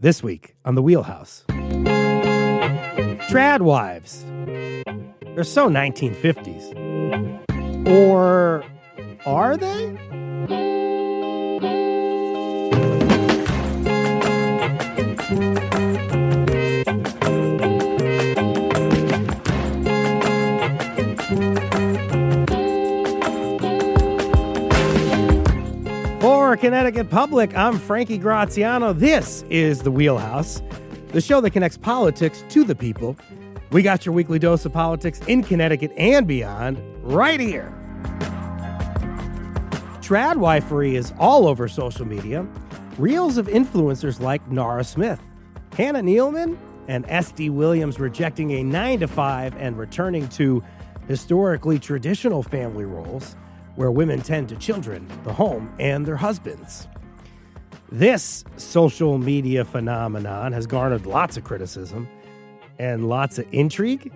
This week on The Wheelhouse. Trad wives. They're so 1950s. Or are they? For Connecticut Public, I'm Frankie Graziano. This is The Wheelhouse, the show that connects politics to the people. We got your weekly dose of politics in Connecticut and beyond right here. Tradwifery is all over social media. Reels of influencers like Nara Smith, Hannah Nealman, and S.D. Williams rejecting a 9-to-5 and returning to historically traditional family roles where women tend to children, the home, and their husbands. This social media phenomenon has garnered lots of criticism and lots of intrigue.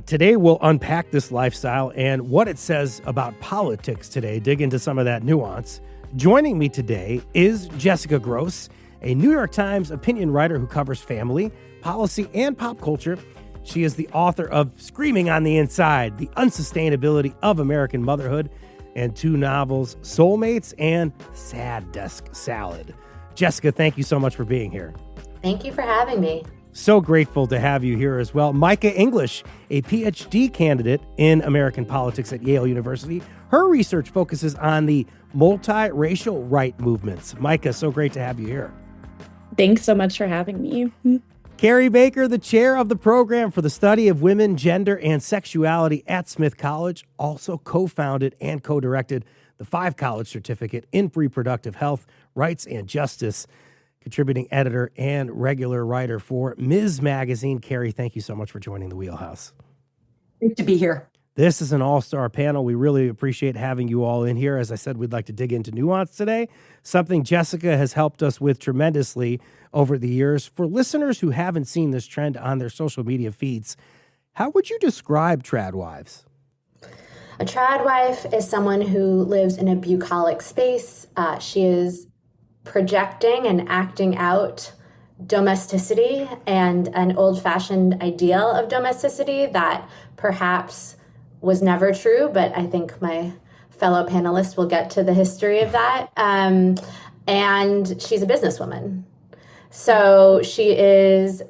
Today, we'll unpack this lifestyle and what it says about politics today, dig into some of that nuance. Joining me today is Jessica Gross, a New York Times opinion writer who covers family, policy, and pop culture. She is the author of Screaming on the Inside, The Unsustainability of American Motherhood, and two novels, Soulmates and Sad Desk Salad. Jessica, thank you so much for being here. Thank you for having me. So grateful to have you here as well. Micah English, a PhD candidate in American politics at Yale University. Her research focuses on the multiracial right movements. Micah, so great to have you here. Thanks so much for having me. Carrie Baker, the chair of the program for the study of women, gender, and sexuality at Smith College, also co-founded and co-directed the 5-college certificate in reproductive health, rights, and justice, contributing editor and regular writer for Ms. Magazine. Carrie, thank you so much for joining the Wheelhouse. Great to be here. This is an all-star panel. We really appreciate having you all in here. As I said, we'd like to dig into nuance today, something Jessica has helped us with tremendously over the years. For listeners who haven't seen this trend on their social media feeds, how would you describe trad wives? A trad wife is someone who lives in a bucolic space. She is projecting and acting out domesticity and an old-fashioned ideal of domesticity that perhaps was never true, but I think my fellow panelists will get to the history of that. And she's a businesswoman. So she is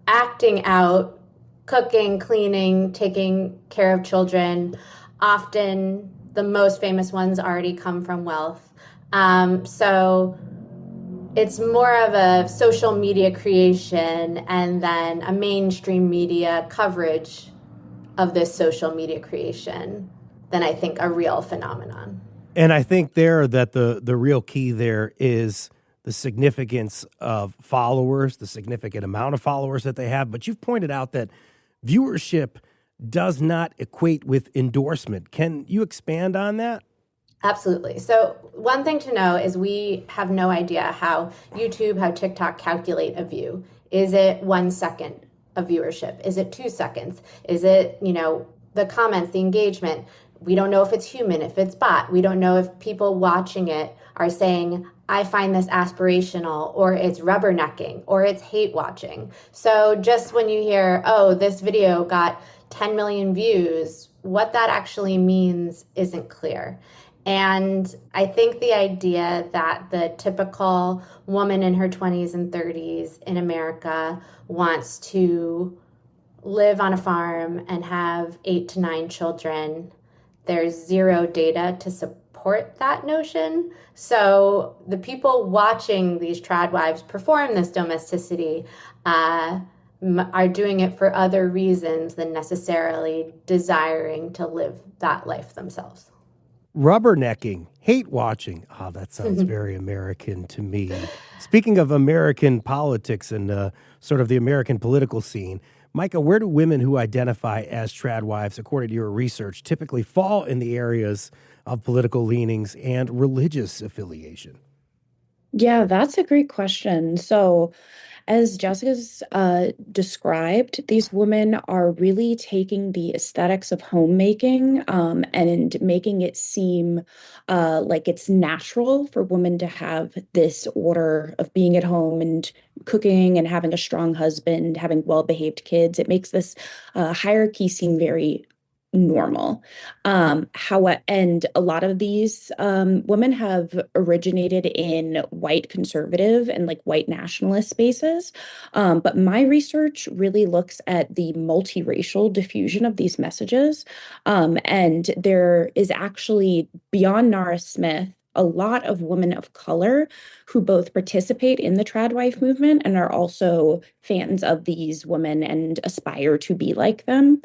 acting out, cooking, cleaning, taking care of children. Often the most famous ones already come from wealth. So it's more of a social media creation and then a mainstream media coverage of this social media creation than I think a real phenomenon. And I think there that the real key there is the significance of followers, the significant amount of followers that they have. But you've pointed out that viewership does not equate with endorsement. Can you expand on that? Absolutely. So one thing to know is we have no idea how YouTube, how TikTok calculate a view. Is it 1 second of viewership? Is it 2 seconds? Is it, the comments, the engagement? We don't know if it's human, if it's bot. We don't know if people watching it are saying, I find this aspirational, or it's rubbernecking, or it's hate watching. So just when you hear, oh, this video got 10 million views, what that actually means isn't clear. And I think the idea that the typical woman in her 20s and 30s in America wants to live on a farm and have 8 to 9 children, there's zero data to support that notion. So the people watching these trad wives perform this domesticity are doing it for other reasons than necessarily desiring to live that life themselves. Rubbernecking, hate watching. Oh, that sounds very American to me. Speaking of American politics and sort of the American political scene, Micah, where do women who identify as trad wives, according to your research, typically fall in the areas of political leanings and religious affiliation? Yeah, that's a great question. So, as Jessica's described, these women are really taking the aesthetics of homemaking and making it seem like it's natural for women to have this order of being at home and cooking and having a strong husband, having well-behaved kids. It makes this hierarchy seem very normal. And a lot of these women have originated in white conservative and like white nationalist spaces. But my research really looks at the multiracial diffusion of these messages. And there is actually, beyond Nara Smith, a lot of women of color who both participate in the trad wife movement and are also fans of these women and aspire to be like them.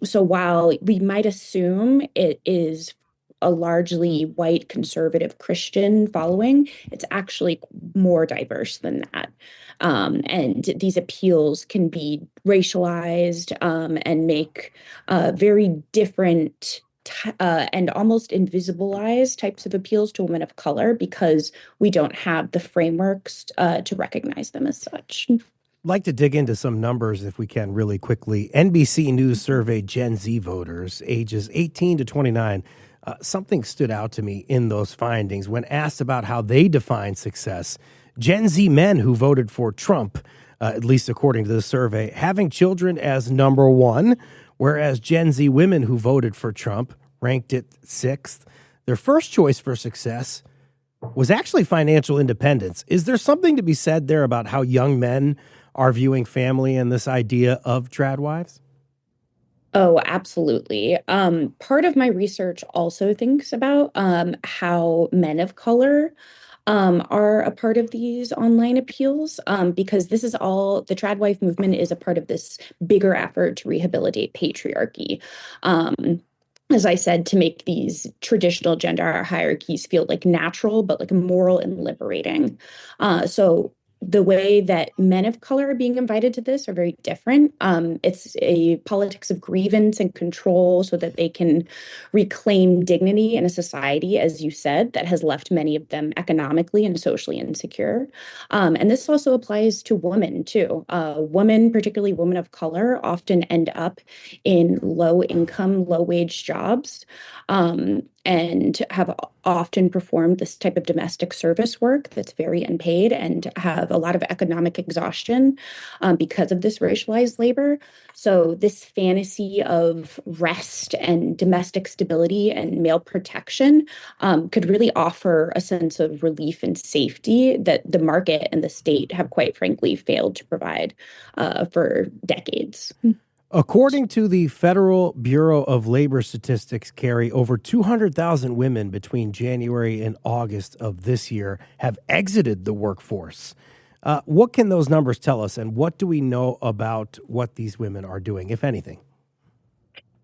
So while we might assume it is a largely white conservative Christian following, it's actually more diverse than that. And these appeals can be racialized and make very different and almost invisibilized types of appeals to women of color because we don't have the frameworks to recognize them as such. Like to dig into some numbers if we can really quickly. NBC News surveyed Gen Z voters ages 18 to 29. Something stood out to me in those findings when asked about how they define success. Gen Z men who voted for Trump, at least according to the survey, having children as number one, whereas Gen Z women who voted for Trump ranked it sixth. Their first choice for success was actually financial independence. Is there something to be said there about how young men are viewing family and this idea of trad wives? Oh, absolutely. Part of my research also thinks about how men of color are a part of these online appeals because this is all the trad wife movement is a part of this bigger effort to rehabilitate patriarchy. As I said, to make these traditional gender hierarchies feel like natural, but like moral and liberating. So the way that men of color are being invited to this are very different. It's a politics of grievance and control so that they can reclaim dignity in a society, as you said, that has left many of them economically and socially insecure. And this also applies to women, too. Women, particularly women of color, often end up in low income, low wage jobs. And have often performed this type of domestic service work that's very unpaid and have a lot of economic exhaustion because of this racialized labor. So, this fantasy of rest and domestic stability and male protection could really offer a sense of relief and safety that the market and the state have, quite frankly, failed to provide for decades. According to the Federal Bureau of Labor Statistics, Carrie, over 200,000 women between January and August of this year have exited the workforce. What can those numbers tell us, and what do we know about what these women are doing, if anything?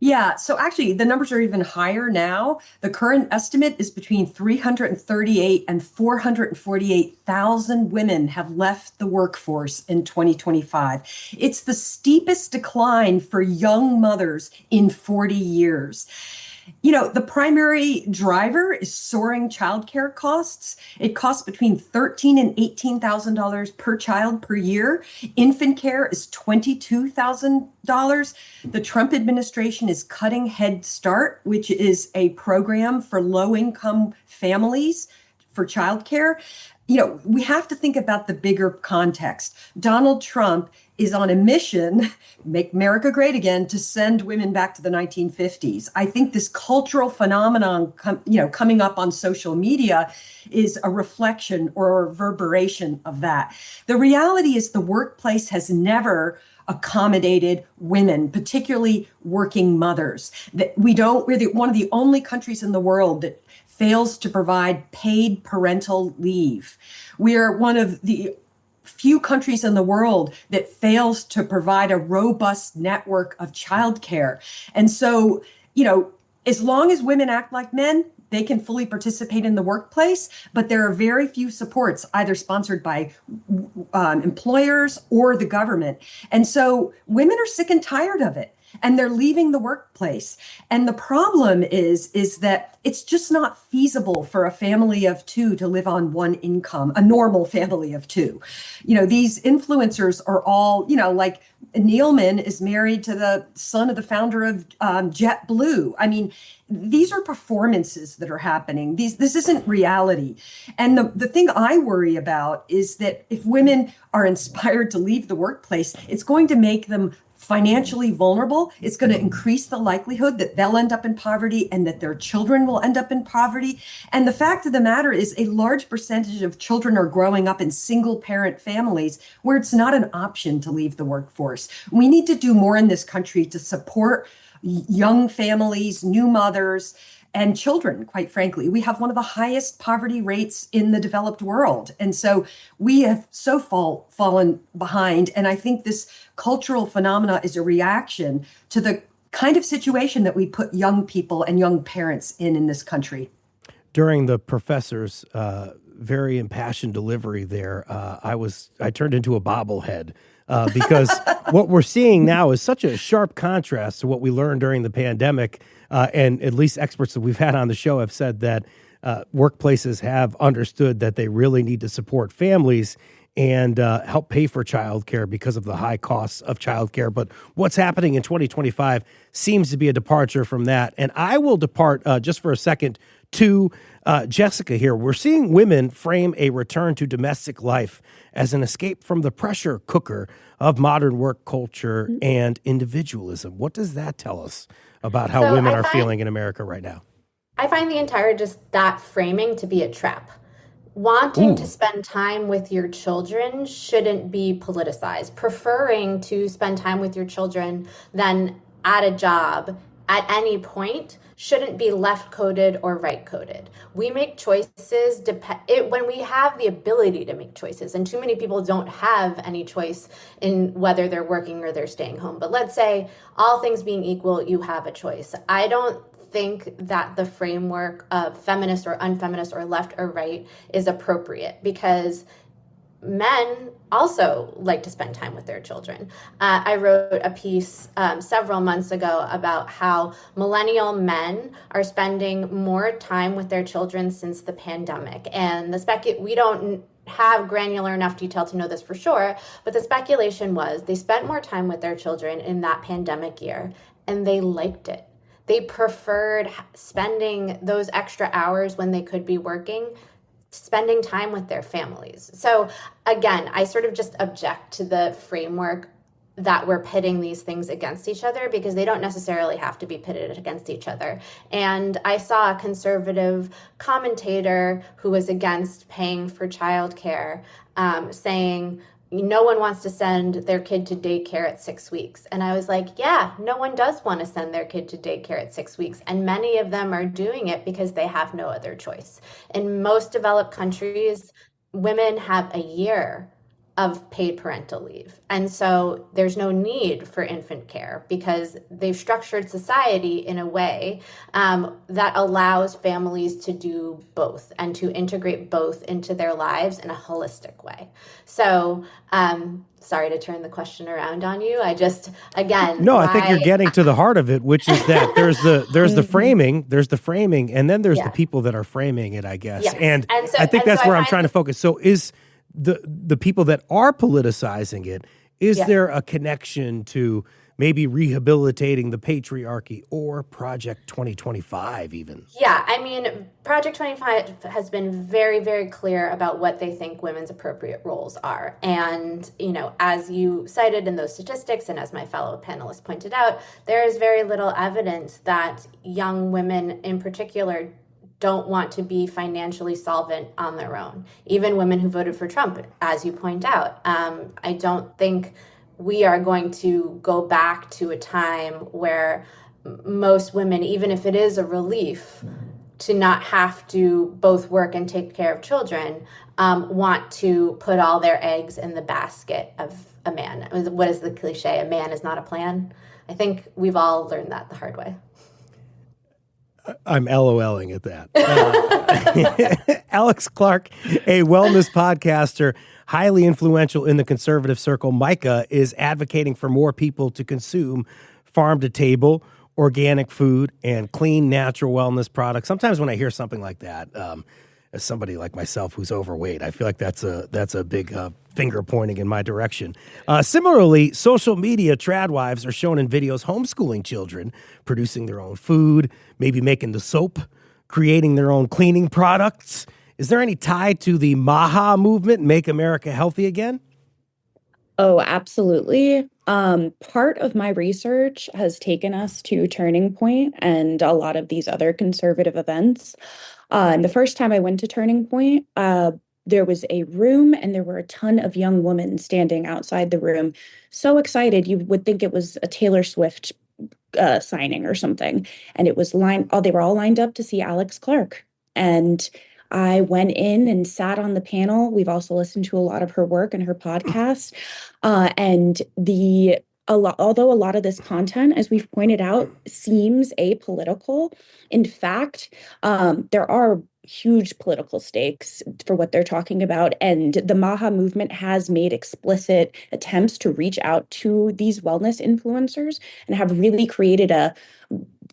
Yeah, so actually the numbers are even higher now. The current estimate is between 338 and 448,000 women have left the workforce in 2025. It's the steepest decline for young mothers in 40 years. The primary driver is soaring childcare costs. It costs between $13,000 and $18,000 per child per year. Infant care is $22,000. The Trump administration is cutting Head Start, which is a program for low-income families for childcare. We have to think about the bigger context. Donald Trump is on a mission, make America great again, to send women back to the 1950s. I think this cultural phenomenon, coming up on social media is a reflection or a reverberation of that. The reality is the workplace has never accommodated women, particularly working mothers. That we're one of the only countries in the world that fails to provide paid parental leave. We are one of the few countries in the world that fails to provide a robust network of childcare. And so, as long as women act like men, they can fully participate in the workplace, but there are very few supports, either sponsored by employers or the government. And so women are sick and tired of it. and they're leaving the workplace. And the problem is that it's just not feasible for a family of two to live on one income, a normal family of two. These influencers are all, like Neilman is married to the son of the founder of JetBlue. I mean, these are performances that are happening. This isn't reality. And the thing I worry about is that if women are inspired to leave the workplace, it's going to make them financially vulnerable. It's going to increase the likelihood that they'll end up in poverty and that their children will end up in poverty. And the fact of the matter is a large percentage of children are growing up in single parent families where it's not an option to leave the workforce. We need to do more in this country to support young families, new mothers, and children, quite frankly. We have one of the highest poverty rates in the developed world. And so we have so fallen behind. And I think this cultural phenomena is a reaction to the kind of situation that we put young people and young parents in this country. During the professor's very impassioned delivery there, I turned into a bobblehead. Because what we're seeing now is such a sharp contrast to what we learned during the pandemic. And at least experts that we've had on the show have said that workplaces have understood that they really need to support families and help pay for childcare because of the high costs of childcare. But what's happening in 2025 seems to be a departure from that. And I will depart just for a second to Jessica here. We're seeing women frame a return to domestic life as an escape from the pressure cooker of modern work culture and individualism. What does that tell us about how women are feeling in America right now? I find the entire just that framing to be a trap. Wanting to spend time with your children shouldn't be politicized. Preferring to spend time with your children than at a job at any point shouldn't be left coded or right coded. We make choices when we have the ability to make choices, and too many people don't have any choice in whether they're working or they're staying home. But let's say all things being equal, you have a choice. I don't think that the framework of feminist or unfeminist or left or right is appropriate, because men also like to spend time with their children. I wrote a piece several months ago about how millennial men are spending more time with their children since the pandemic. And we don't have granular enough detail to know this for sure, but the speculation was they spent more time with their children in that pandemic year, and they liked it. They preferred spending those extra hours when they could be working, spending time with their families. So again, I sort of just object to the framework that we're pitting these things against each other, because they don't necessarily have to be pitted against each other. And I saw a conservative commentator who was against paying for childcare saying, no one wants to send their kid to daycare at 6 weeks. And I was like, yeah, no one does want to send their kid to daycare at 6 weeks. And many of them are doing it because they have no other choice. In most developed countries, women have a year of paid parental leave. And so there's no need for infant care because they've structured society in a way that allows families to do both and to integrate both into their lives in a holistic way. So, sorry to turn the question around on you. I think you're getting to the heart of it, which is that there's the framing, and then there's the people that are framing it, I guess. Yes. And I think that's where I'm trying to focus. So is the people that are politicizing it, is there a connection to maybe rehabilitating the patriarchy or Project 2025 even? Yeah, I mean, Project 25 has been very, very clear about what they think women's appropriate roles are. And, as you cited in those statistics, and as my fellow panelists pointed out, there is very little evidence that young women in particular don't want to be financially solvent on their own. Even women who voted for Trump, as you point out. I don't think we are going to go back to a time where most women, even if it is a relief to not have to both work and take care of children, want to put all their eggs in the basket of a man. What is the cliche? A man is not a plan. I think we've all learned that the hard way. I'm LOLing at that. Alex Clark, a wellness podcaster, highly influential in the conservative circle. Micah is advocating for more people to consume farm to table, organic food, and clean, natural wellness products. Sometimes when I hear something like that, as somebody like myself who's overweight, I feel like that's a big finger pointing in my direction. Similarly, social media tradwives are shown in videos homeschooling children, producing their own food, maybe making the soap, creating their own cleaning products. Is there any tie to the MAHA movement, Make America Healthy Again? Oh, absolutely. Part of my research has taken us to Turning Point and a lot of these other conservative events. And the first time I went to Turning Point, there was a room and there were a ton of young women standing outside the room, so excited you would think it was a Taylor Swift signing or something. And it was they were all lined up to see Alex Clark. And I went in and sat on the panel. We've also listened to a lot of her work and her podcast. Although a lot of this content, as we've pointed out, seems apolitical, in fact, there are huge political stakes for what they're talking about. And the MAHA movement has made explicit attempts to reach out to these wellness influencers and have really created a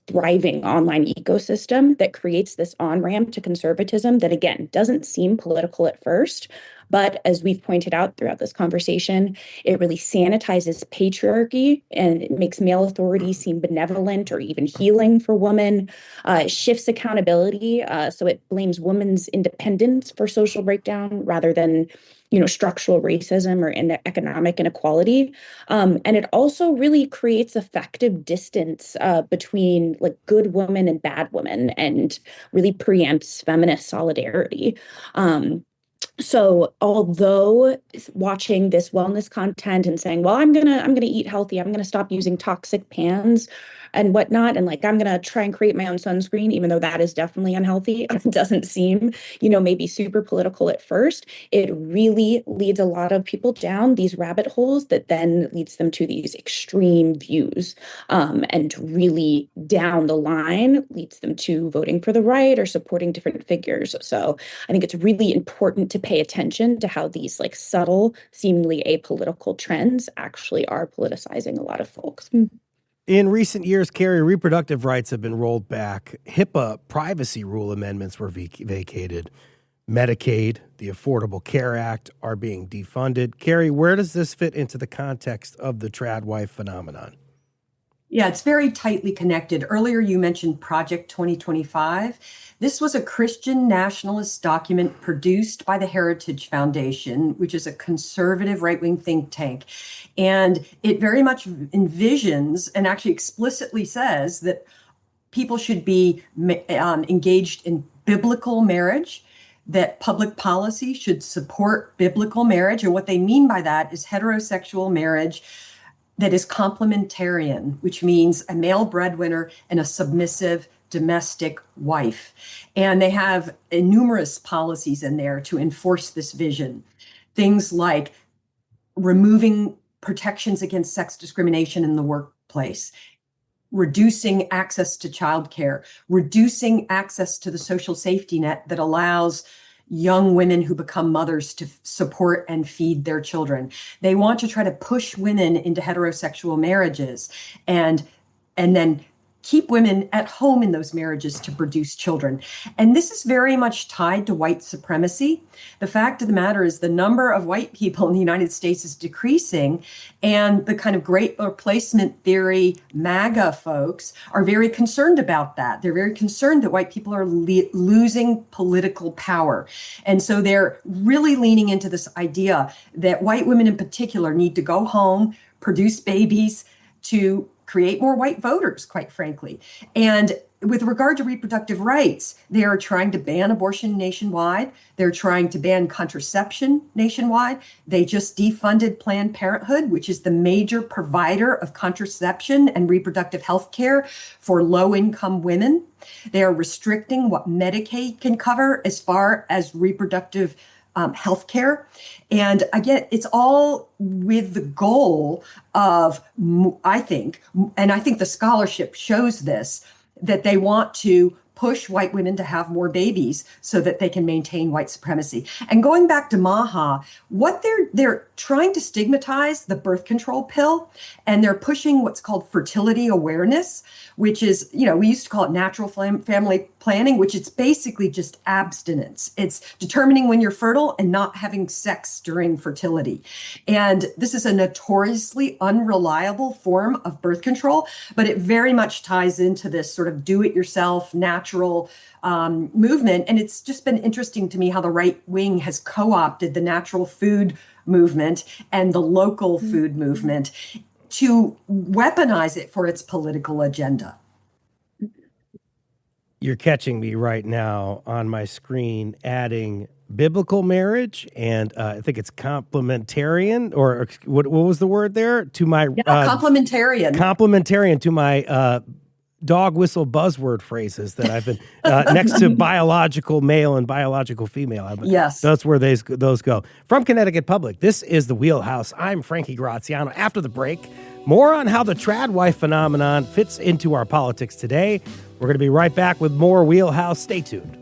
thriving online ecosystem that creates this on-ramp to conservatism that, again, doesn't seem political at first. But as we've pointed out throughout this conversation, it really sanitizes patriarchy and it makes male authority seem benevolent or even healing for women. It shifts accountability, so it blames women's independence for social breakdown rather than structural racism or economic inequality. And it also really creates effective distance between like good women and bad women and really preempts feminist solidarity. So although watching this wellness content and saying, well, I'm gonna eat healthy, I'm gonna stop using toxic pans and whatnot, and like I'm gonna try and create my own sunscreen, even though that is definitely unhealthy, it doesn't seem, maybe super political at first. It really leads a lot of people down these rabbit holes that then leads them to these extreme views, and really down the line leads them to voting for the right or supporting different figures. So I think it's really important to pay attention to how these like subtle, seemingly apolitical trends actually are politicizing a lot of folks. In recent years, Carrie, reproductive rights have been rolled back. HIPAA privacy rule amendments were vacated. Medicaid, the Affordable Care Act are being defunded. Carrie, where does this fit into the context of the tradwife phenomenon? Yeah, it's very tightly connected. Earlier, you mentioned Project 2025. This was a Christian nationalist document produced by the Heritage Foundation, which is a conservative right-wing think tank. And it very much envisions and actually explicitly says that people should be engaged in biblical marriage, that public policy should support biblical marriage. And what they mean by that is heterosexual marriage that is complementarian, which means a male breadwinner and a submissive domestic wife. And they have numerous policies in there to enforce this vision. Things like removing protections against sex discrimination in the workplace, reducing access to childcare, reducing access to the social safety net that allows young women who become mothers to support and feed their children. They want to try to push women into heterosexual marriages and then keep women at home in those marriages to produce children. And this is very much tied to white supremacy. The fact of the matter is the number of white people in the United States is decreasing, and the kind of great replacement theory MAGA folks are very concerned about that. They're very concerned that white people are losing political power. And so they're really leaning into this idea that white women in particular need to go home, produce babies to create more white voters, quite frankly. And with regard to reproductive rights, they are trying to ban abortion nationwide. They're trying to ban contraception nationwide. They just defunded Planned Parenthood, which is the major provider of contraception and reproductive health care for low-income women. They are restricting what Medicaid can cover as far as reproductive healthcare. And again, it's all with the goal of, I think the scholarship shows this, that they want to push white women to have more babies so that they can maintain white supremacy. And going back to Maha, what they're trying to stigmatize the birth control pill, and they're pushing what's called fertility awareness, which is, we used to call it natural family planning, which it's basically just abstinence. It's determining when you're fertile and not having sex during fertility. And this is a notoriously unreliable form of birth control, but it very much ties into this sort of do-it-yourself, natural movement. And it's just been interesting to me how the right wing has co-opted the natural food movement and the local food movement to weaponize it for its political agenda. You're catching me right now on my screen adding biblical marriage and I think it's complementarian, or what was the word there? To my complementarian. Complementarian to my dog whistle buzzword phrases that I've been next to biological male and biological female. Yes. That's where those go. From Connecticut Public, this is The Wheelhouse. I'm Frankie Graziano. After the break, more on how the trad wife phenomenon fits into our politics today. We're going to be right back with more Wheelhouse. Stay tuned.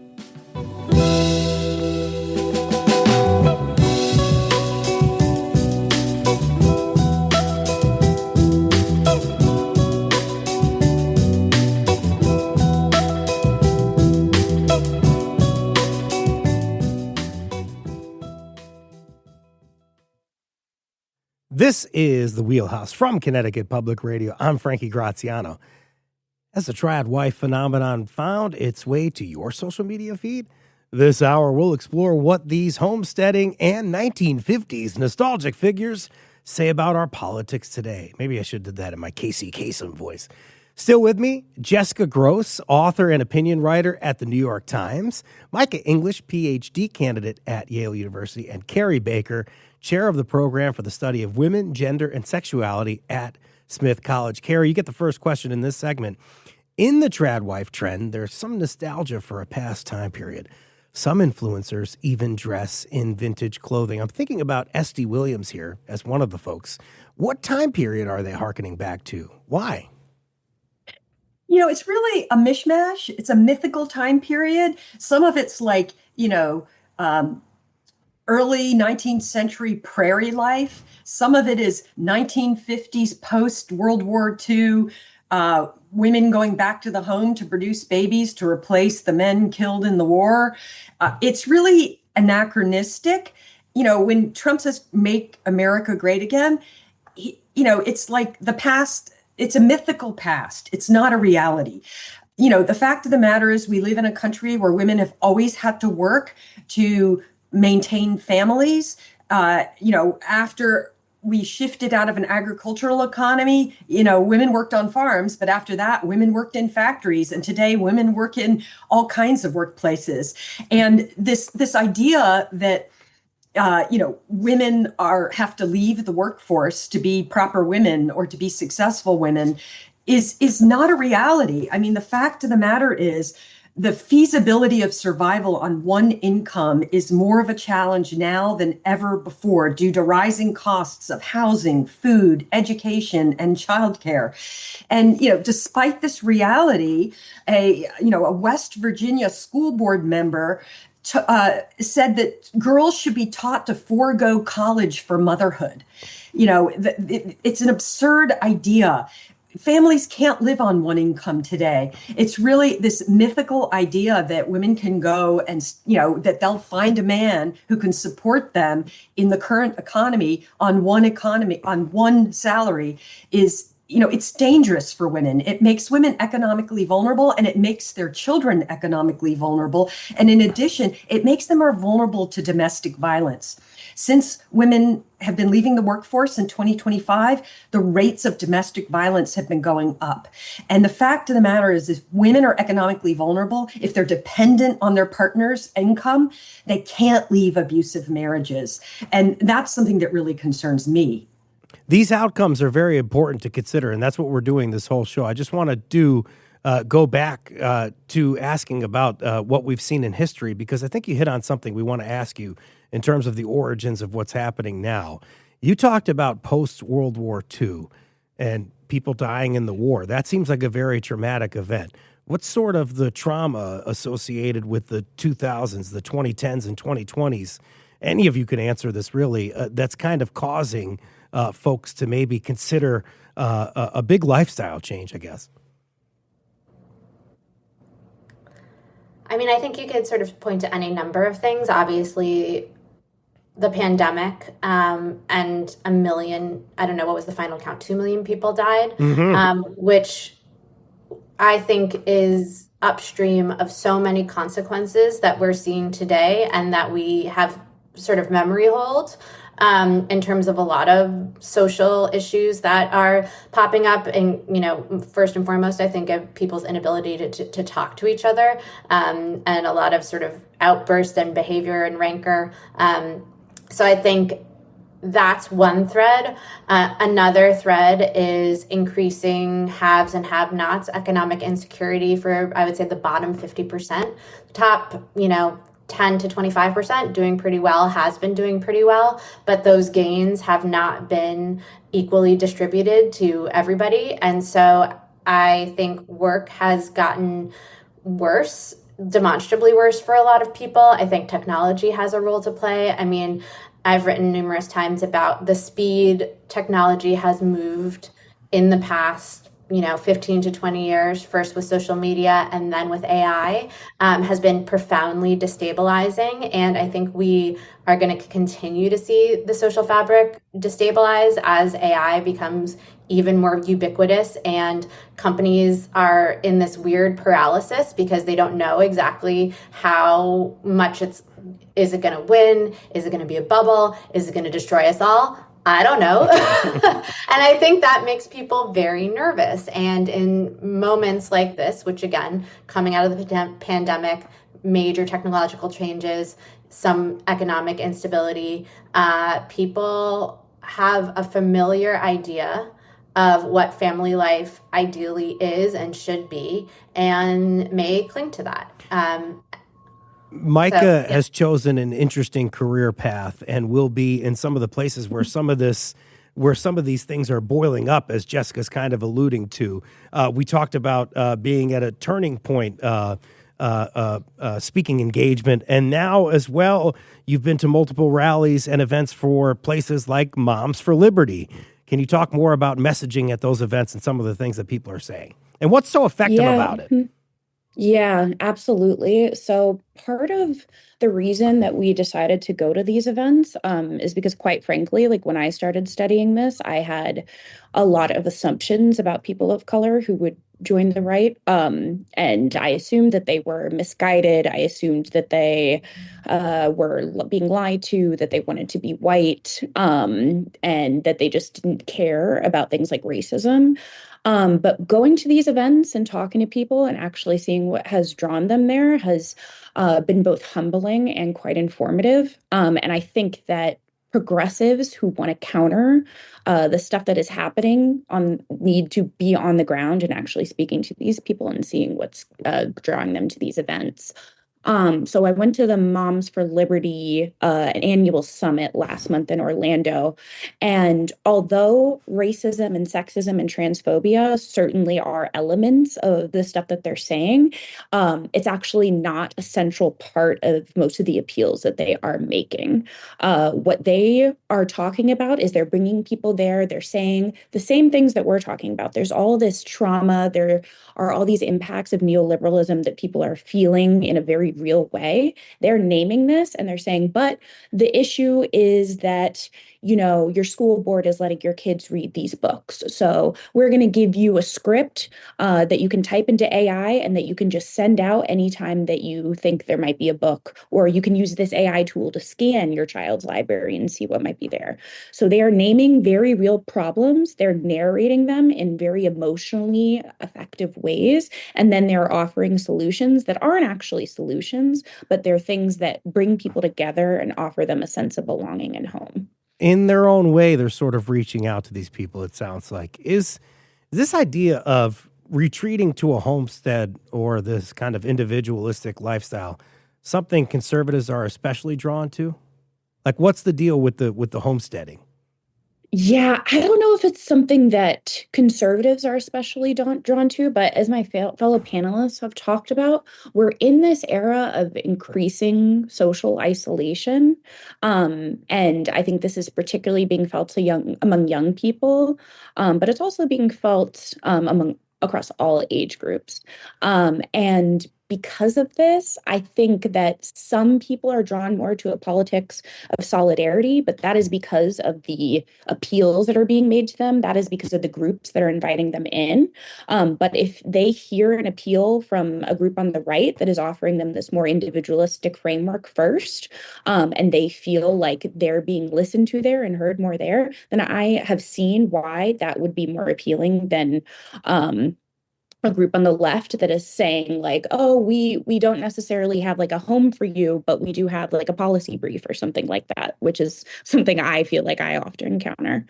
This is The Wheelhouse from Connecticut Public Radio. I'm Frankie Graziano. Has the trad wife phenomenon found its way to your social media feed? This hour, we'll explore what these homesteading and 1950s nostalgic figures say about our politics today. Maybe I should have did that in my Casey Kasem voice. Still with me, Jessica Gross, author and opinion writer at the New York Times, Micah English, PhD candidate at Yale University, and Carrie Baker, chair of the program for the study of women, gender, and sexuality at Smith College. Carrie, you get the first question in this segment. In the trad wife trend, there's some nostalgia for a past time period. Some influencers even dress in vintage clothing. I'm thinking about S.D. Williams here as one of the folks. What time period are they hearkening back to? Why? It's really a mishmash. It's a mythical time period. Some of it's like, early 19th century prairie life. Some of it is 1950s post-World War II, women going back to the home to produce babies to replace the men killed in the war. It's really anachronistic. When Trump says, "Make America Great Again," it's like the past. It's a mythical past. It's not a reality. The fact of the matter is we live in a country where women have always had to work to maintain families. After we shifted out of an agricultural economy, women worked on farms, but after that, women worked in factories. And today women work in all kinds of workplaces. And this idea that women have to leave the workforce to be proper women or to be successful women is not a reality. I mean, the fact of the matter is the feasibility of survival on one income is more of a challenge now than ever before due to rising costs of housing, food, education, and childcare. And, despite this reality, a West Virginia school board member said that girls should be taught to forego college for motherhood. It's an absurd idea. Families can't live on one income today. It's really this mythical idea that women can go and, that they'll find a man who can support them in the current economy on one salary is, it's dangerous for women. It makes women economically vulnerable and it makes their children economically vulnerable. And in addition, it makes them more vulnerable to domestic violence. Since women have been leaving the workforce in 2025, the rates of domestic violence have been going up. And the fact of the matter is, if women are economically vulnerable, if they're dependent on their partner's income, they can't leave abusive marriages. And that's something that really concerns me. These outcomes are very important to consider, and that's what we're doing this whole show. I just want to go back to asking about what we've seen in history, because I think you hit on something we want to ask you in terms of the origins of what's happening now. You talked about post-World War II and people dying in the war. That seems like a very traumatic event. What's sort of the trauma associated with the 2000s, the 2010s, and 2020s? Any of you can answer this, really. That's kind of causing folks to maybe consider a big lifestyle change, I guess. I mean, I think you could sort of point to any number of things. Obviously, the pandemic and a million, I don't know, what was the final count? 2 million people died, which I think is upstream of so many consequences that we're seeing today and that we have sort of memory hold in terms of a lot of social issues that are popping up. And, you know, first and foremost, I think of people's inability to talk to each other and a lot of sort of outburst and behavior and rancor. So I think that's one thread. Another thread is increasing haves and have-nots, economic insecurity for, I would say, the bottom 50%. Top, 10 to 25% doing pretty well, has been doing pretty well, but those gains have not been equally distributed to everybody. And so I think work has gotten worse, demonstrably worse for a lot of people. I think technology has a role to play. I mean, I've written numerous times about the speed technology has moved in the past 15 to 20 years, first with social media and then with AI, has been profoundly destabilizing. And I think we are going to continue to see the social fabric destabilize as AI becomes even more ubiquitous and companies are in this weird paralysis because they don't know exactly how much is it going to win? Is it going to be a bubble? Is it going to destroy us all? I don't know. And I think that makes people very nervous. And in moments like this, which again, coming out of the pandemic, major technological changes, some economic instability, people have a familiar idea of what family life ideally is and should be, and may cling to that. Micah has chosen an interesting career path and will be in some of the places where some of these things are boiling up, as Jessica's kind of alluding to. We talked about being at a turning point, speaking engagement, and now as well, you've been to multiple rallies and events for places like Moms for Liberty. Can you talk more about messaging at those events and some of the things that people are saying? And what's so effective about it? Yeah, absolutely. So part of the reason that we decided to go to these events is because, quite frankly, like when I started studying this, I had a lot of assumptions about people of color who would join the right. And I assumed that they were misguided. I assumed that they were being lied to, that they wanted to be white, and that they just didn't care about things like racism. But going to these events and talking to people and actually seeing what has drawn them there has been both humbling and quite informative. And I think that progressives who want to counter the stuff that is happening need to be on the ground and actually speaking to these people and seeing what's drawing them to these events. So I went to the Moms for Liberty annual summit last month in Orlando. And although racism and sexism and transphobia certainly are elements of the stuff that they're saying, it's actually not a central part of most of the appeals that they are making. What they are talking about is they're bringing people there. They're saying the same things that we're talking about. There's all this trauma. There are all these impacts of neoliberalism that people are feeling in a very real way. They're naming this and they're saying, but the issue is that, your school board is letting your kids read these books. So we're going to give you a script that you can type into AI and that you can just send out anytime that you think there might be a book, or you can use this AI tool to scan your child's library and see what might be there. So they are naming very real problems. They're narrating them in very emotionally effective ways. And then they're offering solutions that aren't actually solutions, but they're things that bring people together and offer them a sense of belonging and home. In their own way, they're sort of reaching out to these people, it sounds like. Is this idea of retreating to a homestead or this kind of individualistic lifestyle something conservatives are especially drawn to? Like, what's the deal with the homesteading? Yeah, I don't know if it's something that conservatives are especially drawn to, but as my fellow panelists have talked about, we're in this era of increasing social isolation. And I think this is particularly being felt among young people, but it's also being felt among across all age groups. And because of this, I think that some people are drawn more to a politics of solidarity, but that is because of the appeals that are being made to them. That is because of the groups that are inviting them in. But if they hear an appeal from a group on the right that is offering them this more individualistic framework first, and they feel like they're being listened to there and heard more there, then I have seen why that would be more appealing than a group on the left that is saying like, oh, we don't necessarily have like a home for you, but we do have like a policy brief or something like that, which is something I feel like I often encounter.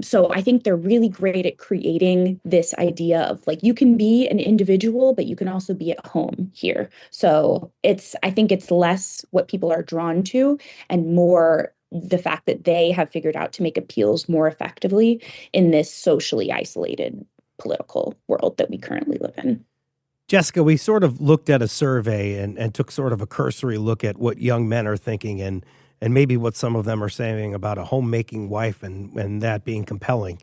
So I think they're really great at creating this idea of like you can be an individual, but you can also be at home here. So I think it's less what people are drawn to and more the fact that they have figured out to make appeals more effectively in this socially isolated political world that we currently live in. Jessica, we sort of looked at a survey and took sort of a cursory look at what young men are thinking and maybe what some of them are saying about a homemaking wife and that being compelling.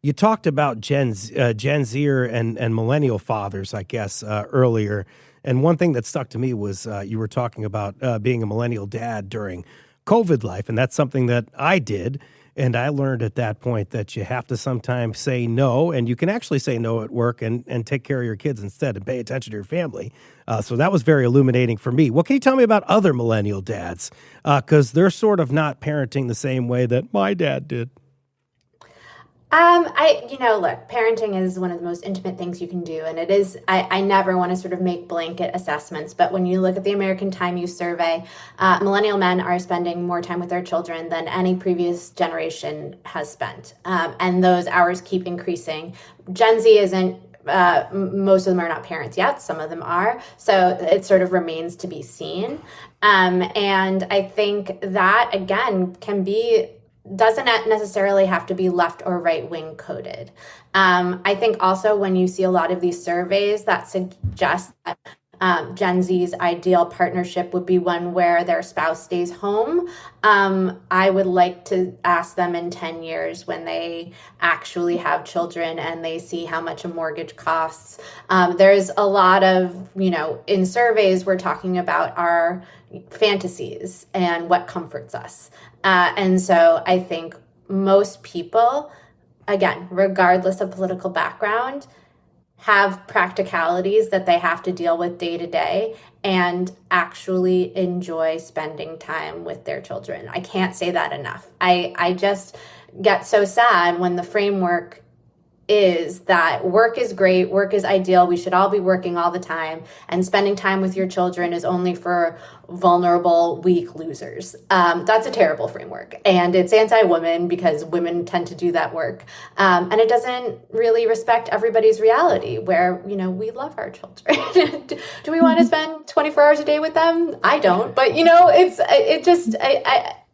You talked about Gen Zer and millennial fathers, I guess, earlier. And one thing that stuck to me was you were talking about being a millennial dad during COVID life. And that's something that I did. And I learned at that point that you have to sometimes say no, and you can actually say no at work and take care of your kids instead and pay attention to your family. So that was very illuminating for me. What can you tell me about other millennial dads? Because they're sort of not parenting the same way that my dad did. Look, parenting is one of the most intimate things you can do. And it is, I never want to sort of make blanket assessments, but when you look at the American Time Use Survey, millennial men are spending more time with their children than any previous generation has spent. And those hours keep increasing. Gen Z isn't, most of them are not parents yet. Some of them are. So it sort of remains to be seen. And I think that, again, doesn't necessarily have to be left or right wing coded. I think also when you see a lot of these surveys that suggest that Gen Z's ideal partnership would be one where their spouse stays home, I would like to ask them in 10 years when they actually have children and they see how much a mortgage costs. There's a lot of, in surveys, we're talking about our fantasies and what comforts us. And so I think most people, again, regardless of political background, have practicalities that they have to deal with day to day and actually enjoy spending time with their children. I can't say that enough. I just get so sad when the framework is that work is great, work is ideal, we should all be working all the time, and spending time with your children is only for vulnerable, weak losers. That's a terrible framework, and it's anti-woman because women tend to do that work, and it doesn't really respect everybody's reality where, we love our children. Do we want to spend 24 hours a day with them? I don't, but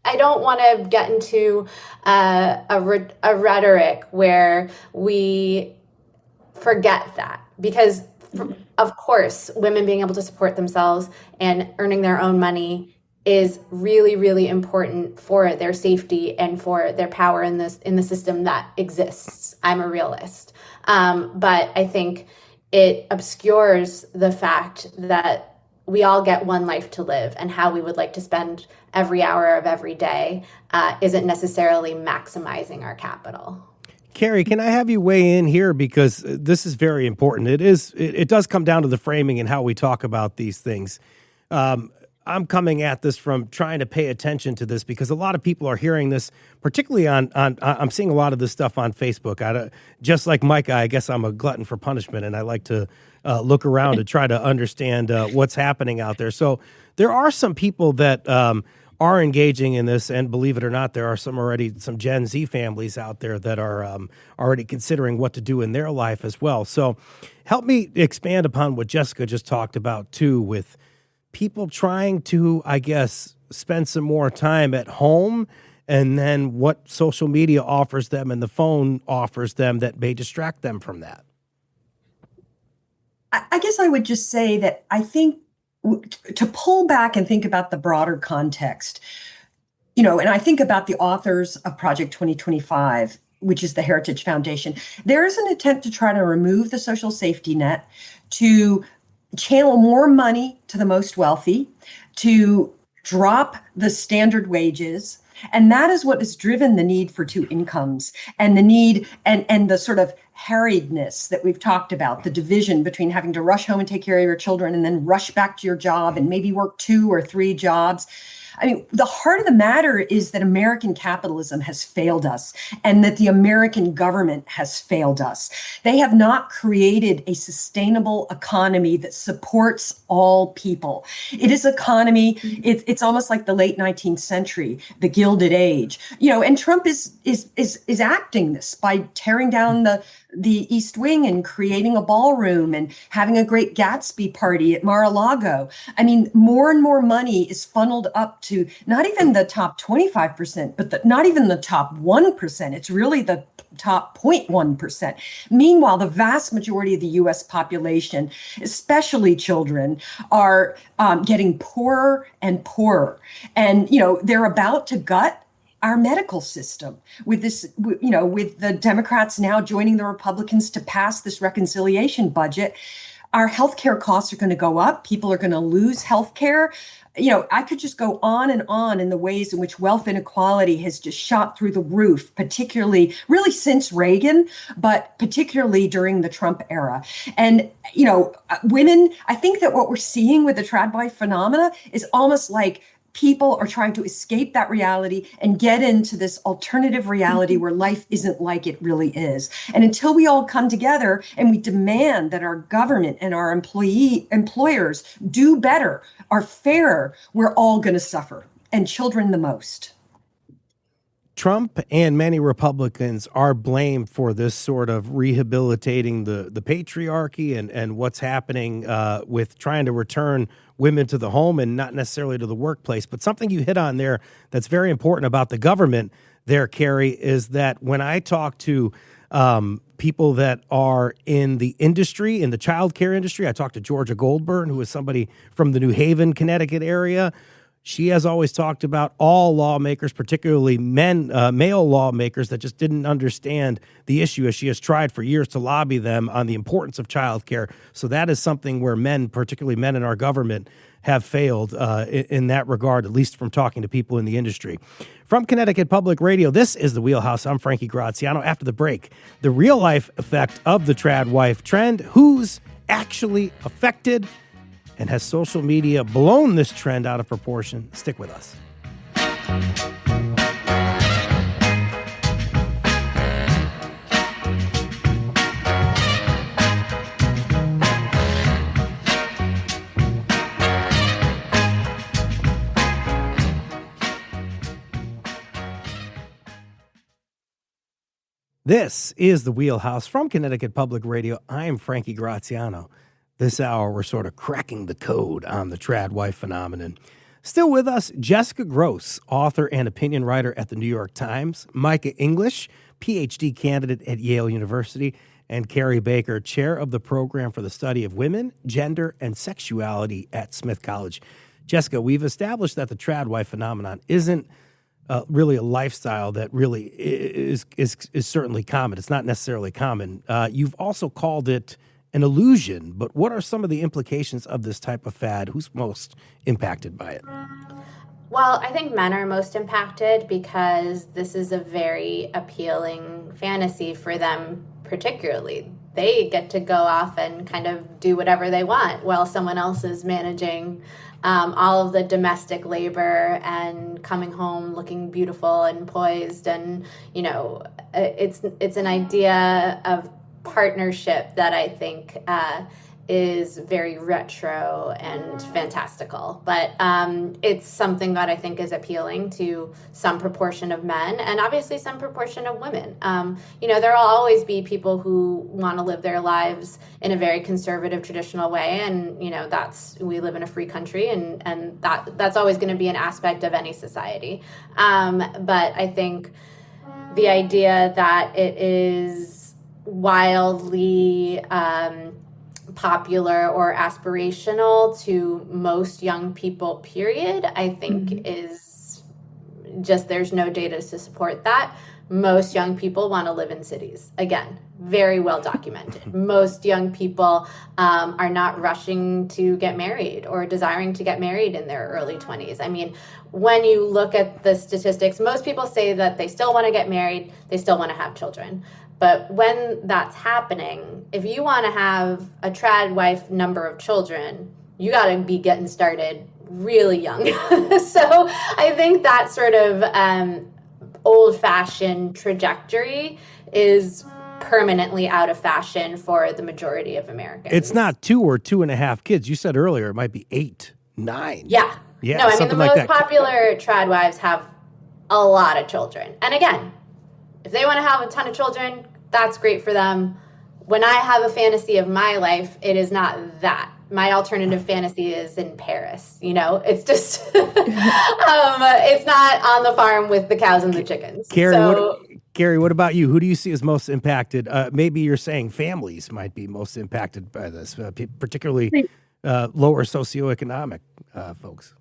I don't want to get into a rhetoric where we forget that because, of course, women being able to support themselves and earning their own money is really, really important for their safety and for their power in the system that exists. I'm a realist. But I think it obscures the fact that we all get one life to live, and how we would like to spend every hour of every day isn't necessarily maximizing our capital. Carrie, can I have you weigh in here because this is very important. It does come down to the framing and how we talk about these things. I'm coming at this from trying to pay attention to this because a lot of people are hearing this, particularly I'm seeing a lot of this stuff on Facebook. Just like Micah, I guess I'm a glutton for punishment, and I like to look around to try to understand what's happening out there. So there are some people that are engaging in this, and believe it or not, there are some Gen Z families out there that are already considering what to do in their life as well. So help me expand upon what Jessica just talked about too, with people trying to, I guess, spend some more time at home and then what social media offers them and the phone offers them that may distract them from that. I guess I would just say that I think to pull back and think about the broader context, and I think about the authors of Project 2025, which is the Heritage Foundation. There is an attempt to try to remove the social safety net, to channel more money to the most wealthy, to drop the standard wages. And that is what has driven the need for two incomes and the need and the sort of harriedness that we've talked about, the division between having to rush home and take care of your children and then rush back to your job and maybe work 2 or 3 jobs. I mean, the heart of the matter is that American capitalism has failed us and that the American government has failed us. They have not created a sustainable economy that supports all people. It is economy. It's almost like the late 19th century, the Gilded Age, and Trump is acting this by tearing down the East Wing and creating a ballroom and having a great Gatsby party at Mar-a-Lago. I mean, more and more money is funneled up to not even the top 25%, but not even the top 1%. It's really the top 0.1%. Meanwhile, the vast majority of the US population, especially children, are getting poorer and poorer. And, they're about to gut our medical system with this, with the Democrats now joining the Republicans to pass this reconciliation budget. Our healthcare costs are going to go up. People are going to lose healthcare. I could just go on in the ways in which wealth inequality has just shot through the roof, particularly really since Reagan, but particularly during the Trump era. And, women, I think that what we're seeing with the trad wife phenomena is almost like people are trying to escape that reality and get into this alternative reality where life isn't like it really is. And until we all come together and we demand that our government and our employers do better, are fairer, we're all going to suffer, and children the most. Trump and many Republicans are blamed for this sort of rehabilitating the patriarchy and what's happening with trying to return women to the home and not necessarily to the workplace. But something you hit on there that's very important about the government there, Carrie, is that when I talk to people that are in the industry, in the child care industry, I talked to Georgia Goldburn, who is somebody from the New Haven, Connecticut area. She has always talked about all lawmakers, particularly male lawmakers, that just didn't understand the issue, as she has tried for years to lobby them on the importance of childcare. So that is something where men, particularly men in our government, have failed in that regard, at least from talking to people in the industry. From Connecticut Public Radio, this is The Wheelhouse. I'm Frankie Graziano. After the break, the real-life effect of the trad wife trend, who's actually affected, and has social media blown this trend out of proportion? Stick with us. This is The Wheelhouse from Connecticut Public Radio. I am Frankie Graziano. This hour, we're sort of cracking the code on the trad wife phenomenon. Still with us, Jessica Gross, author and opinion writer at the New York Times, Micah English, PhD candidate at Yale University, and Carrie Baker, chair of the program for the study of women, gender, and sexuality at Smith College. Jessica, we've established that the trad wife phenomenon isn't really a lifestyle that really is certainly common. It's not necessarily common. You've also called it an illusion, but what are some of the implications of this type of fad? Who's most impacted by it? Well, I think men are most impacted because this is a very appealing fantasy for them, particularly. They get to go off and kind of do whatever they want while someone else is managing all of the domestic labor and coming home looking beautiful and poised. And, it's an idea of partnership that I think is very retro and fantastical, but it's something that I think is appealing to some proportion of men and obviously some proportion of women. There will always be people who want to live their lives in a very conservative, traditional way, and we live in a free country, and that's always going to be an aspect of any society. But I think the idea that it is wildly popular or aspirational to most young people, period, I think is just, there's no data to support that. Most young people want to live in cities. Again, very well documented. Most young people are not rushing to get married or desiring to get married in their early 20s. I mean, when you look at the statistics, most people say that they still want to get married, they still want to have children. But when that's happening, if you want to have a trad wife number of children, you got to be getting started really young. So I think that sort of old-fashioned trajectory is permanently out of fashion for the majority of Americans. It's not 2 or 2.5 kids. You said earlier it might be 8, 9. Yeah. No, I mean, the most popular trad wives have a lot of children. And again, if they want to have a ton of children, that's great for them. When I have a fantasy of my life, it is not that. My alternative fantasy is in Paris. It's just, it's not on the farm with the cows and the chickens. Gary, what about you? Who do you see as most impacted? Maybe you're saying families might be most impacted by this, particularly lower socioeconomic folks.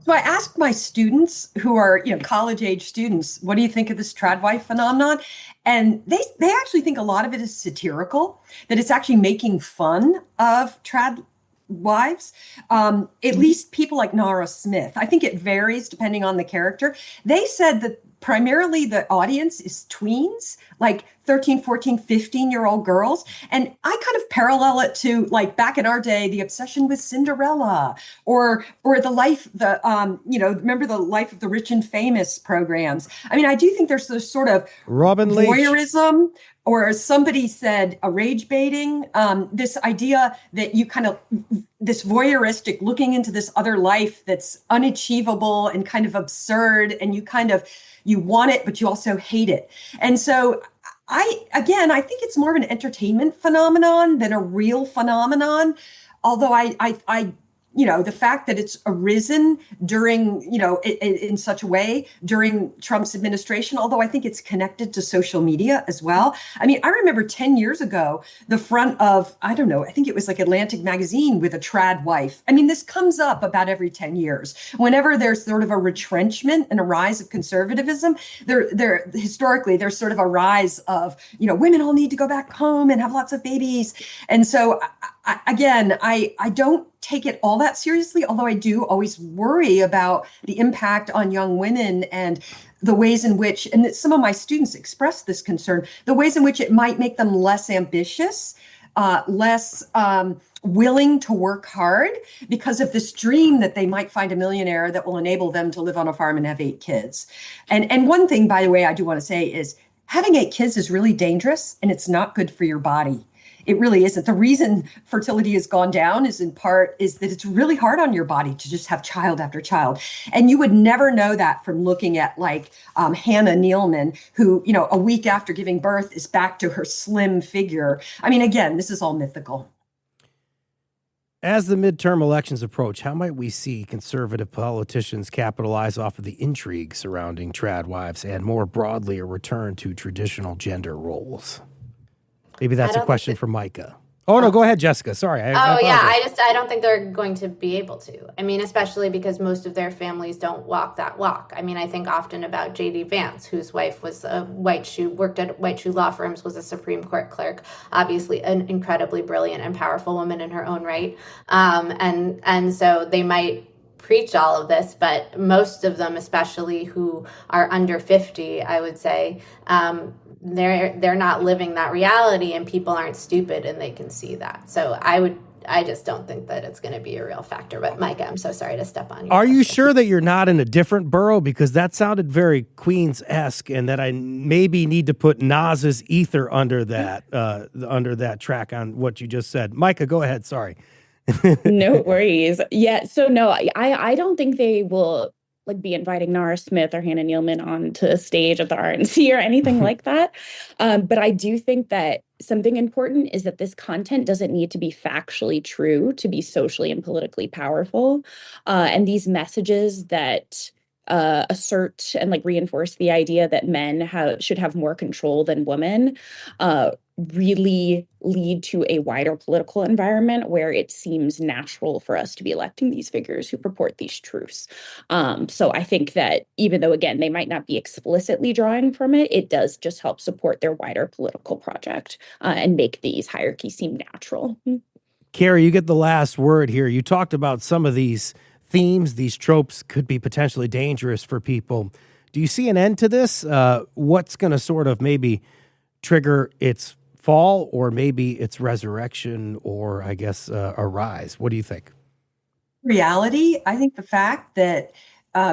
So I asked my students who are, college age students, what do you think of this trad wife phenomenon? And they actually think a lot of it is satirical, that it's actually making fun of trad wives. At least people like Nara Smith. I think it varies depending on the character. They said that primarily the audience is tweens, like 13, 14, 15-year-old girls. And I kind of parallel it to, like, back in our day, the obsession with Cinderella or the life, remember the Life of the Rich and Famous programs. I mean, I do think there's this sort of voyeurism, or as somebody said, a rage baiting, this idea that you kind of, this voyeuristic looking into this other life that's unachievable and kind of absurd, and you want it, but you also hate it. And so I think it's more of an entertainment phenomenon than a real phenomenon. Although I the fact that it's arisen during, in such a way during Trump's administration, although I think it's connected to social media as well. I mean, I remember 10 years ago, the front of, I think it was like Atlantic magazine with a trad wife. I mean, this comes up about every 10 years. Whenever there's sort of a retrenchment and a rise of conservatism, historically, there's sort of a rise of, women all need to go back home and have lots of babies. And so I don't take it all that seriously, although I do always worry about the impact on young women and the ways in which, and some of my students express this concern, the ways in which it might make them less ambitious, less willing to work hard because of this dream that they might find a millionaire that will enable them to live on a farm and have 8 kids. And one thing, by the way, I do want to say is having 8 kids is really dangerous, and it's not good for your body. It really isn't. The reason fertility has gone down is in part is that it's really hard on your body to just have child after child. And you would never know that from looking at Hannah Nealman, who, a week after giving birth is back to her slim figure. I mean, again, this is all mythical. As the midterm elections approach, how might we see conservative politicians capitalize off of the intrigue surrounding trad wives and more broadly a return to traditional gender roles? Maybe that's a question for Micah. Oh, no, go ahead, Jessica. Sorry. I don't think they're going to be able to. I mean, especially because most of their families don't walk that walk. I mean, I think often about J.D. Vance, whose wife was worked at white shoe law firms, was a Supreme Court clerk, obviously an incredibly brilliant and powerful woman in her own right. And so they might preach all of this, but most of them, especially who are under 50, I would say, they're not living that reality, and people aren't stupid and they can see that. So I I just don't think that it's going to be a real factor. But Micah, I'm so sorry to step on you. Are you sure that you're not in a different borough? Because that sounded very Queens-esque, and that I maybe need to put Nas's Ether under that track on what you just said. Micah, go ahead. Sorry. No worries. Yeah. So no, I don't think they will like be inviting Nara Smith or Hannah Nealman onto a stage at the RNC or anything like that. But I do think that something important is that this content doesn't need to be factually true to be socially and politically powerful. And these messages that assert and like reinforce the idea that men should have more control than women really lead to a wider political environment where it seems natural for us to be electing these figures who purport these truths. So I think that even though, again, they might not be explicitly drawing from it, it does just help support their wider political project and make these hierarchies seem natural. Carrie, you get the last word here. You talked about some of these themes, these tropes could be potentially dangerous for people. Do you see an end to this? What's going to sort of maybe trigger its fall, or maybe its resurrection, or I guess a rise? What do you think? Reality, I think the fact that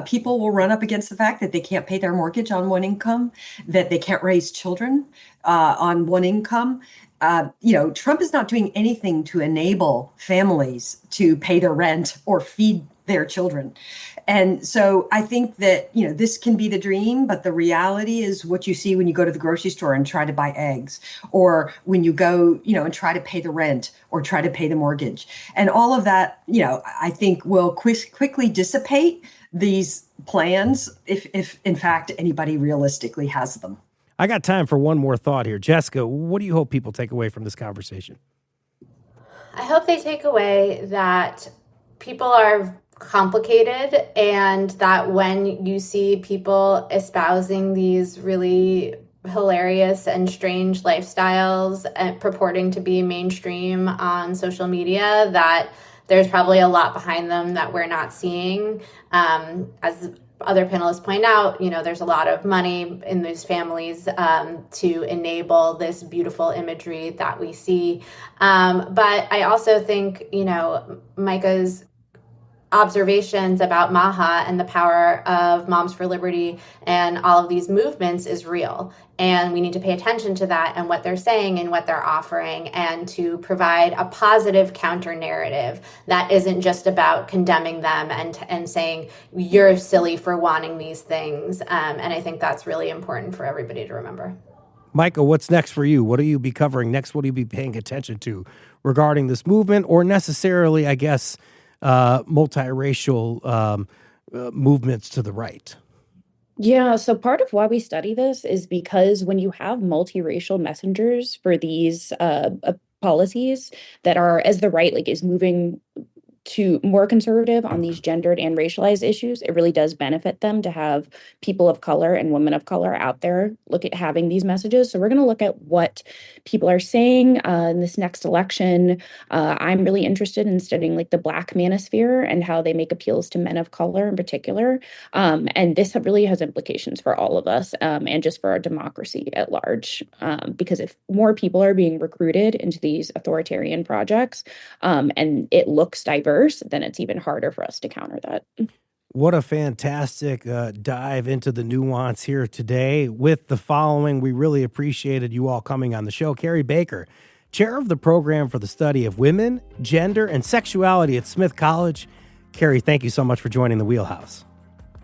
people will run up against the fact that they can't pay their mortgage on one income, that they can't raise children on one income. Trump is not doing anything to enable families to pay their rent or feed their children. And so I think that, this can be the dream, but the reality is what you see when you go to the grocery store and try to buy eggs, or when you go, and try to pay the rent or try to pay the mortgage. And all of that, I think will quickly dissipate these plans if in fact anybody realistically has them. I got time for one more thought here. Jessica, what do you hope people take away from this conversation? I hope they take away that people are complicated, and that when you see people espousing these really hilarious and strange lifestyles and purporting to be mainstream on social media, that there's probably a lot behind them that we're not seeing. As other panelists point out, there's a lot of money in these families to enable this beautiful imagery that we see. But I also think, Micah's observations about MAHA and the power of Moms for Liberty and all of these movements is real. And we need to pay attention to that and what they're saying and what they're offering, and to provide a positive counter narrative that isn't just about condemning them and saying you're silly for wanting these things. And I think that's really important for everybody to remember. Micah, what's next for you? What will you be covering next? What will you be paying attention to regarding this movement, or necessarily, I guess, multiracial movements to the right? Yeah, so part of why we study this is because when you have multiracial messengers for these policies that are, as the right is moving to more conservative on these gendered and racialized issues, it really does benefit them to have people of color and women of color out there look at having these messages. So we're going to look at what people are saying in this next election. I'm really interested in studying the Black manosphere and how they make appeals to men of color in particular. And this really has implications for all of us and just for our democracy at large. Because if more people are being recruited into these authoritarian projects and it looks diverse, then it's even harder for us to counter that. What a fantastic dive into the nuance here today. With the following, we really appreciated you all coming on the show. Carrie Baker, chair of the program for the study of women, gender, and sexuality at Smith College. Carrie, thank you so much for joining the Wheelhouse.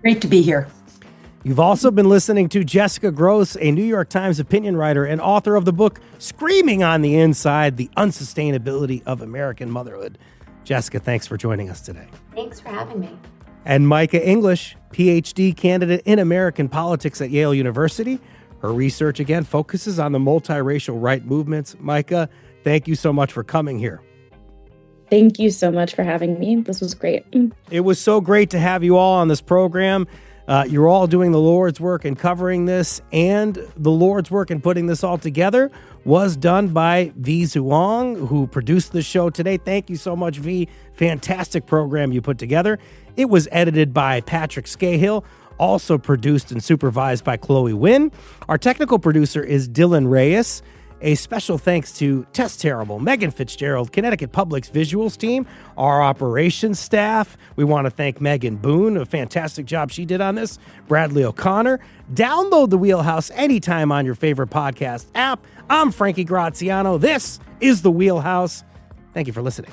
Great to be here. You've also been listening to Jessica Gross, a New York Times opinion writer and author of the book Screaming on the Inside, The Unsustainability of American Motherhood. Jessica, thanks for joining us today. Thanks for having me. And Micah English, PhD candidate in American politics at Yale University. Her research, again, focuses on the multiracial right movements. Micah, thank you so much for coming here. Thank you so much for having me. This was great. It was so great to have you all on this program. You're all doing the Lord's work in covering this, and the Lord's work in putting this all together was done by V. Zhuang, who produced the show today. Thank you so much, V. Fantastic program you put together. It was edited by Patrick Scahill, also produced and supervised by Chloe Wynn. Our technical producer is Dylan Reyes, A special thanks to Tess Terrible, Megan Fitzgerald, Connecticut Public's visuals team, our operations staff. We want to thank Megan Boone, a fantastic job she did on this, Bradley O'Connor. Download The Wheelhouse anytime on your favorite podcast app. I'm Frankie Graziano. This is The Wheelhouse. Thank you for listening.